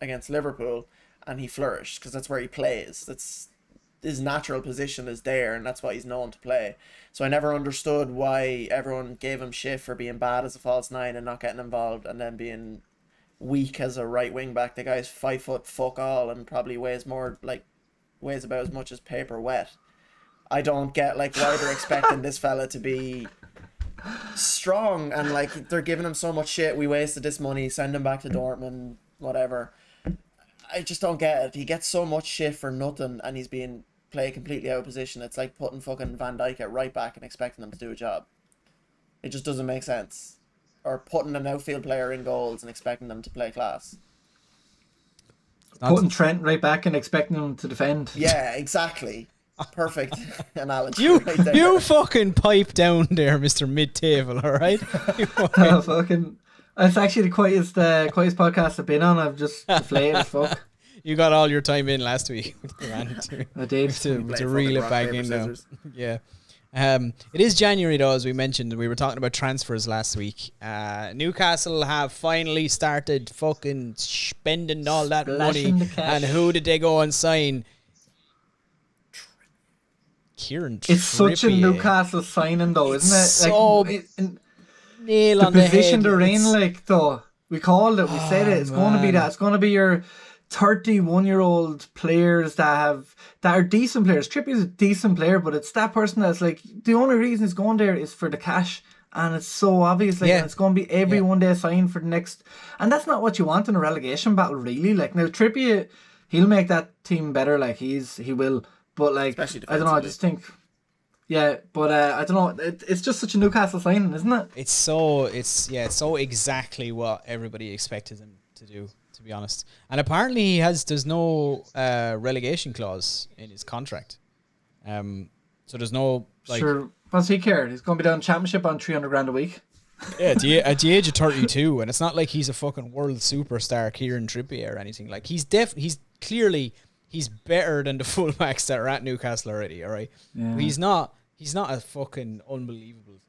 against Liverpool, and he flourished because that's where he plays. That's his natural position is there, and that's what he's known to play. So I never understood why everyone gave him shit for being bad as a false nine and not getting involved, and then being weak as a right wing back. The guy's 5 foot fuck all and probably weighs about as much as paper wet. I don't get like why they're expecting this fella to be strong, and like they're giving him so much shit. We wasted this money, send him back to Dortmund, whatever. I just don't get it. He gets so much shit for nothing, and he's being played completely out of position. It's like putting fucking Van Dijk at right back and expecting him to do a job. It just doesn't make sense. Or putting an outfield player in goals and expecting them to play class. Putting Trent right back and expecting him to defend. Yeah, exactly. Perfect analogy. You right there. you fucking pipe down there, Mr. Mid-Table, all right? You fucking- Fucking. It's actually the quietest podcast I've been on. I've just deflated as fuck. You got all your time in last week. I did. to Play reel fucking it rock, back paper, in now. scissors. Yeah. It is January though, as we mentioned. We were talking about transfers last week. Newcastle have finally started fucking spending all that Splashing money. the cash. And who did they go and sign? Kieran It's such a Trippier. Newcastle signing, though, isn't it? So Nail the on the position head. they're in, It's- like, though, we called it, we said it. It's going to be man. that. It's going to be your 31-year-old players that are decent players. Trippier's a decent player, but it's that person that's like the only reason he's going there is for the cash, and it's so obvious. Like, Yeah. and it's going to be every one day sign for the next, and that's not what you want in a relegation battle, really. Like now, Trippier, he'll make that team better. Like he will, but like Especially I don't know. I defensively. just think. Yeah, but I don't know. It's just such a Newcastle signing, isn't it? It's so exactly what everybody expected him to do, to be honest. And apparently there's no relegation clause in his contract. So there's no like. Sure, what's he care? He's going to be down Championship on 300 grand a week. Yeah, at the age of 32, and it's not like he's a fucking world superstar, Kieran Trippier or anything. Like he's clearly better than the fullbacks that are at Newcastle already. All right, Yeah. But he's not a fucking unbelievable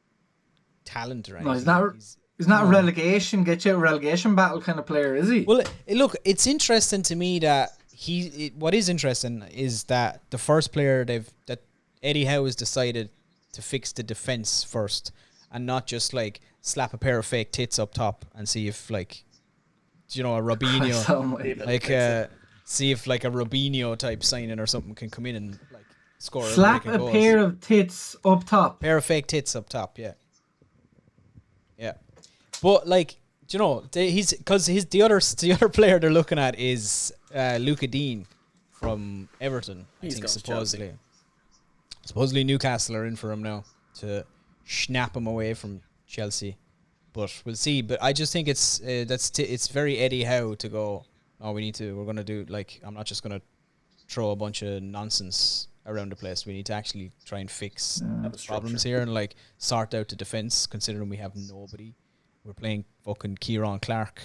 talent or anything. No, he's not a relegation, get you a relegation battle kind of player, is he? Well, look, it's interesting to me that what is interesting is that the first player that Eddie Howe has decided to fix the defense first, and not just like slap a pair of fake tits up top and see if like, a Robinho, like see if like a Robinho type signing or something can come in and like score. Slap a pair of tits up top. Pair of fake tits up top, yeah. Yeah, but like, the other player they're looking at is Luka Dean from Everton. I think supposedly Newcastle are in for him now to snap him away from Chelsea, but we'll see. But I just think it's very Eddie Howe to go. Oh, we're gonna do like, I'm not just gonna throw a bunch of nonsense around the place. We need to actually try and fix problems here and like sort out the defense, considering we have nobody. We're playing fucking Kieran Clark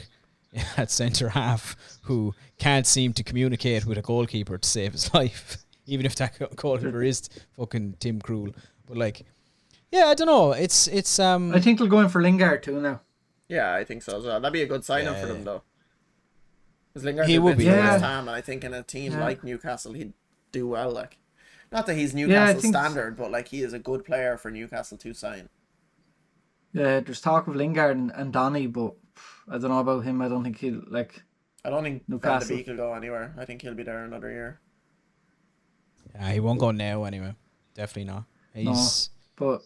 at centre half, who can't seem to communicate with a goalkeeper to save his life, even if that goalkeeper is fucking Tim Krul. But like, yeah, I don't know. It's I think they'll go in for Lingard too now. Yeah, I think so as well. That'd be a good signing for them though. Because Lingard He would be, West Ham, and I think in a team like Newcastle he'd do well. Like, not that he's Newcastle standard, but like he is a good player for Newcastle to sign. Yeah, there's talk of Lingard and Donny, but I don't know about him. I don't think he'll like. I don't think Van de Newcastle Beek will go anywhere. I think he'll be there another year. Yeah, he won't go now anyway. Definitely not. But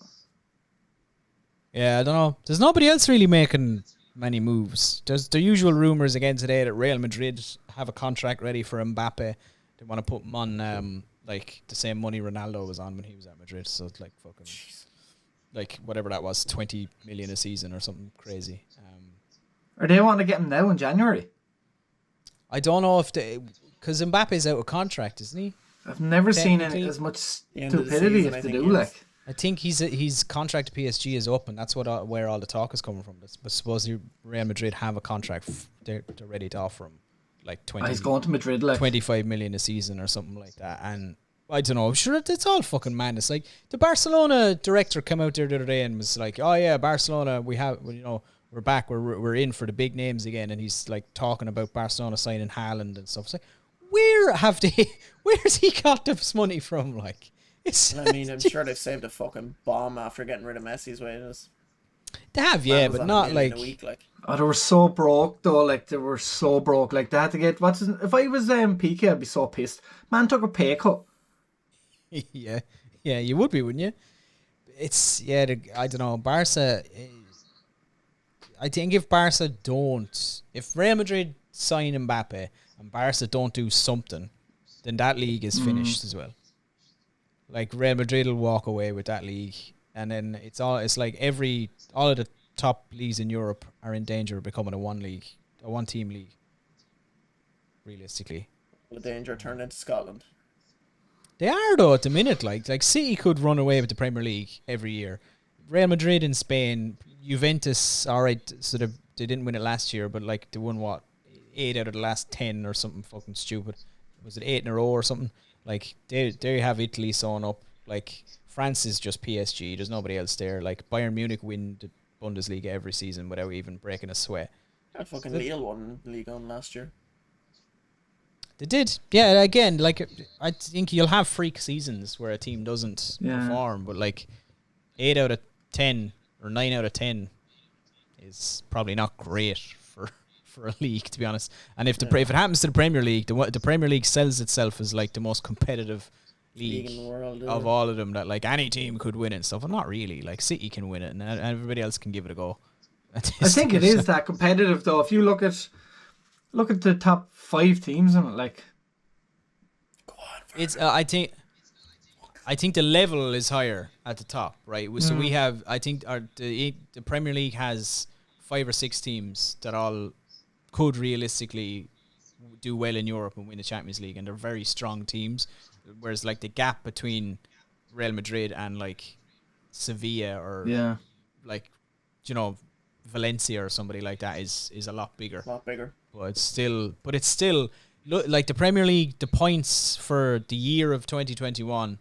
yeah, I don't know. There's nobody else really making many moves. There's the usual rumours again today that Real Madrid have a contract ready for Mbappe. They want to put him on like the same money Ronaldo was on when he was at Madrid. So it's like fucking like whatever that was, 20 million a season or something crazy. Are they wanting to get him now in January? I don't know if because Mbappe's out of contract, isn't he? I've never seen as much stupidity if they do. Like, I think his contract to PSG is up, and that's where all the talk is coming from. But supposedly Real Madrid have a contract; they're ready to offer him like 20. He's going to Madrid, like 25 million a season or something like that. And I don't know. Sure, it's all fucking madness. Like the Barcelona director came out there the other day and was like, "Oh yeah, Barcelona, we're back. We're in for the big names again." And he's like talking about Barcelona signing Haaland and stuff. It's like, where's he got this money from? Like, I'm sure they've saved a fucking bomb after getting rid of Messi's wages. They have, yeah, but not like. Oh, they were so broke though. Like they were so broke. Like they had to get if I was Piqué, I'd be so pissed. Man took a pay cut. Yeah, you would be, wouldn't you? It's I don't know. Barca. I think if Real Madrid sign Mbappe and Barca don't do something, then that league is finished as well. Like Real Madrid will walk away with that league, and then it's like all of the top leagues in Europe are in danger of becoming a one team league. Realistically, The danger turned into Scotland. They are though at the minute. Like City could run away with the Premier League every year. Real Madrid in Spain, Juventus, all right. So they didn't win it last year, but like they won 8 out of the last 10 or something fucking stupid. Was it 8 in a row or something? Like they have Italy sewn up. Like France is just PSG. There's nobody else there. Like Bayern Munich win the Bundesliga every season without even breaking a sweat. Yeah, fucking Lille won League on last year. They did. Yeah, again, like I think you'll have freak seasons where a team doesn't perform, but like 8 out of 10 or 9 out of 10 is probably not great for a league, to be honest. And if it happens to the Premier League, the Premier League sells itself as like the most competitive league in the world, of all of them, that like any team could win it and stuff. Well, not really. Like City can win it, and everybody else can give it a go. I think it is that competitive though. If you look at the top 5 teams in it, like go on. It's I think the level is higher at the top, right? So we have, I think the Premier League has 5 or 6 teams that all could realistically do well in Europe and win the Champions League, and they're very strong teams. Whereas like the gap between Real Madrid and like Sevilla or like Valencia or somebody like that is a lot bigger. A lot bigger. But it's still like the Premier League, the points for the year of 2021,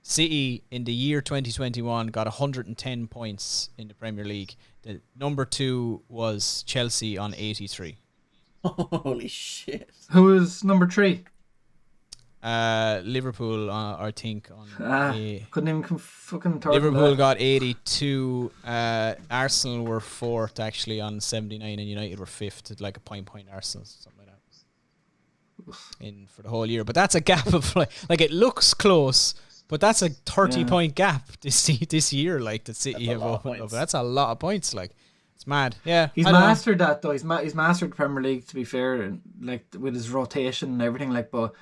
City in the year 2021 got 110 points in the Premier League. The number 2 was Chelsea on 83. Holy shit. Who was number 3? Liverpool, I think. Couldn't even fucking third. Liverpool got 82. Arsenal were 4th actually on 79, and United were 5th at like a point Arsenal, something like that. In for the whole year, but that's a gap of like it looks close, but that's a 30-point gap this year. Like the City have opened up. That's a lot of points. Like it's mad. Yeah, he's mastered that though. He's mastered the Premier League, to be fair, and like with his rotation and everything. Like, but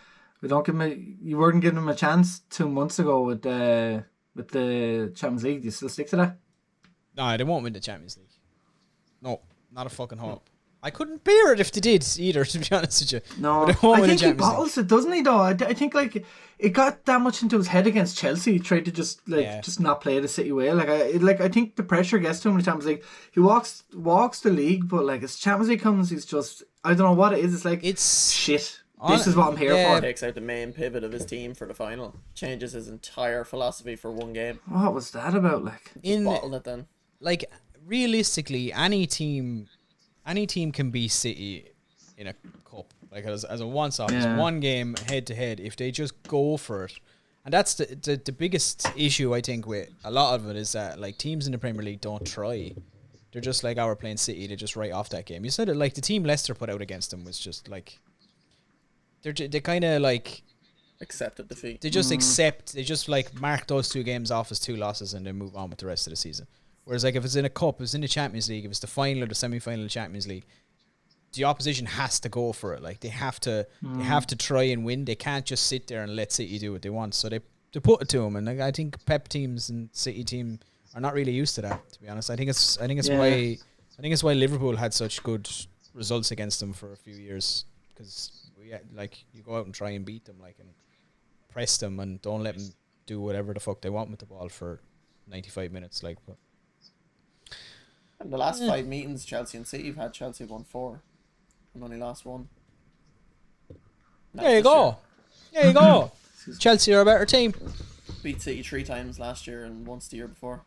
we don't give him. You weren't giving him a chance 2 months ago with the Champions League. Do you still stick to that? No, they won't win the Champions League. No, not a fucking hope. I couldn't bear it if they did either, to be honest with you. No, I think he bottles it, doesn't he? Though I think like it got that much into his head against Chelsea. He tried to just not play the City way. I think the pressure gets to him in the Champions League. He walks the league, but like as Champions League comes, he's just, I don't know what it is. It's like shit. This is what I'm here for. Takes out the main pivot of his team for the final. Changes his entire philosophy for one game. What was that about? Like, just bottled it then. Like realistically, any team can beat City in a cup. Like as a once-off, it's one game head to head. If they just go for it, and that's the biggest issue I think with a lot of it is that like teams in the Premier League don't try. They're just like, we're playing City. They just write off that game. You said it, like the team Leicester put out against them was just like they kind of like accepted defeat. They just accept. They just like mark those 2 games off as 2 losses and then move on with the rest of the season. Whereas like if it's in a cup, if it's in the Champions League, if it's the final or the semi-final of the Champions League, the opposition has to go for it. Like they have to try and win. They can't just sit there and let City do what they want. So they put it to them. And like, I think Pep teams and City team are not really used to that, to be honest. I think it's why Liverpool had such good results against them for a few years, because like you go out and try and beat them, like, and press them and don't let them do whatever the fuck they want with the ball for 95 minutes, like. But in the last 5 meetings Chelsea and City have had, Chelsea won 4 and only lost 1. There you go. Chelsea are a better team. Beat City 3 times last year and once the year before,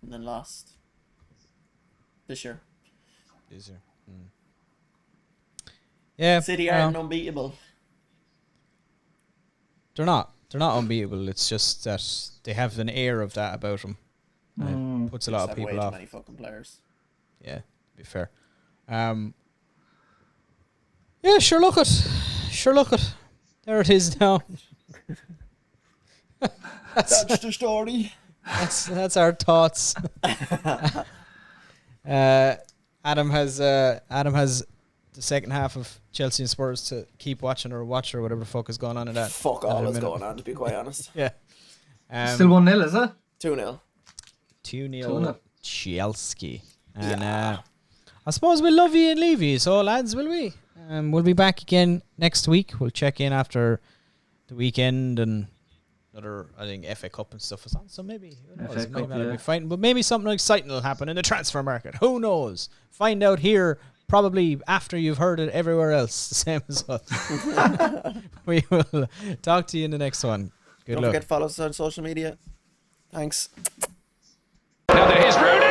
and then lost this year. Yeah, City aren't unbeatable. They're not unbeatable. It's just that they have an air of that about them. And it puts a lot of people off. Too many fucking players. Yeah, to be fair. Yeah, sure look it. There it is now. That's the story. That's our thoughts. Adam has the second half of Chelsea and Spurs to keep watching or watch or whatever the fuck is going on in that. Fuck all is going on, to be quite honest. Yeah. Still 1-0, is it? 2-0. 2-0 Chelsea. And I suppose we'll love you and leave you. So lads, will we? We'll be back again next week. We'll check in after the weekend and another, I think, FA Cup and stuff is on. So maybe, who knows? Maybe that'll be fighting. But maybe something exciting will happen in the transfer market. Who knows? Find out here probably after you've heard it everywhere else. The same as us. We will talk to you in the next one. Good luck. Don't forget to follow us on social media. Thanks. Now there's Rooney.